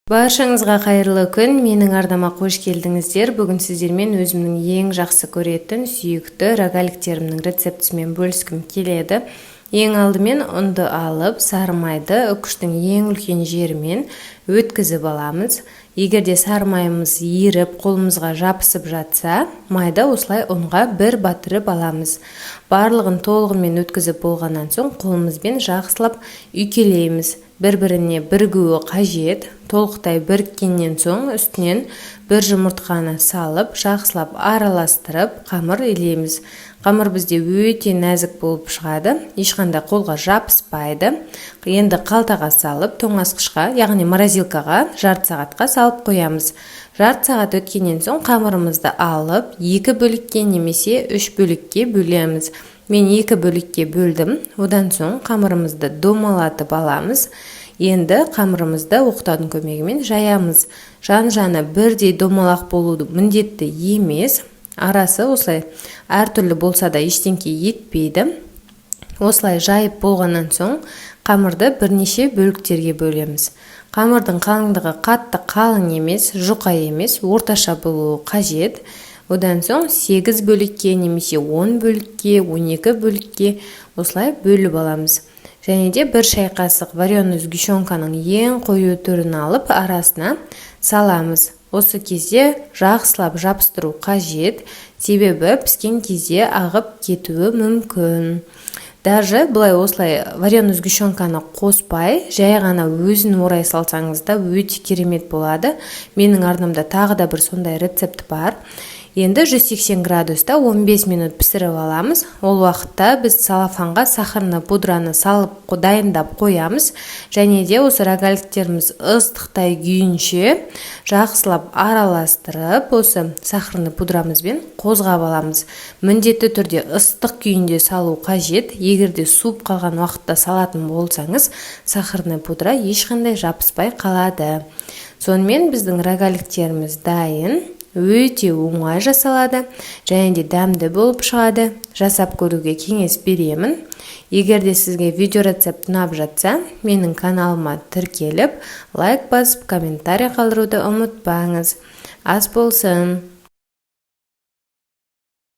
Баршаңызға қайырлы күн, менің арнама қош келдіңіздер. Бүгін сіздермен өзімнің ең жақсы көретін, сүйікті рогаликтерімнің рецептісімен бөліскім келеді. Ең алдымен ұнды алып, сары майды үкіштің ең үлкен жерімен өткізіп аламыз. Егерде сары майымыз еріп, қолымызға жабысып жатса, майды осылай ұнға бір батырып аламыз. Барлығын толығымен өткізіп болғаннан соң қолымызбен жақсылап үйкелейміз. Бір-біріне бірігуі қажет. Толықтай біріккеннен соң үстінен бір жұмыртқаны салып, жақсылап араластырып, қамыр илейміз. Қамыр бізде өте нәзік болып шығады, ешқандай қолға жабыспайды. Енді қалтаға салып, тоңазытқышқа, яғни морозилкаға жарты сағатқа салып қоямыз. Жарты сағат өткеннен соң қамырымызды алып, 2 бөлікке немесе 3 бөлікке бөлеміз. Мен 2 бөлікке бөлдім. Одан соң қамырымызды домалатып аламыз. Енді қамырымызды оқтаудың көмегімен жаямыз. Жан-жаны бірдей домалақ болуды міндетті емес. Арасы осылай әртүрлі болса да ештеңке етпейді. Осылай жайып болғаннан соң қамырды бірнеше бөліктерге бөлеміз. Қамырдың қалыңдығы қатты қалың емес, жұқа емес, орташа болуы қажет. Одан соң 8 бөлікке немесе 10 бөлікке, 12 бөлікке осылай бөліп аламыз. Және де бір шай қасық вареный сгущенканың ең қою түрін алып арасына саламыз. Осы кезде жақсылап жабыстыру қажет, себебі піскен кезде ағып кетуі мүмкін. Даже бұлай осылай вареный сгущенканы қоспай, жай ғана өзін орай салсаңыз да өте керемет болады. Менің арнамда тағы да бір сондай рецепт бар. Енді 180 градуста 15 минут пісіріп аламыз. Ол уақытта біз салафанға сахарны пудраны салып дайындап қоямыз. Және де осы рогаликтеріміз ыстықтай күйінше жақсылап араластырып, осы сахарны пудрамызбен қозғап аламыз. Міндетті түрде ыстық күйінде салу қажет. Егерде суып қалған уақытта салатын болсаңыз, сахарны пудра ешқандай жабыспай қалады. Сонымен біздің рогаликтеріміз дайын. Өте оңай жасалады, және де дәмді болып шығады. Жасап көруге кеңес беремін. Егерде сізге видео рецепт ұнап жатса, менің каналыма тіркеліп, лайк басып, комментарий қалдыруды ұмытпаңыз. Ас болсын!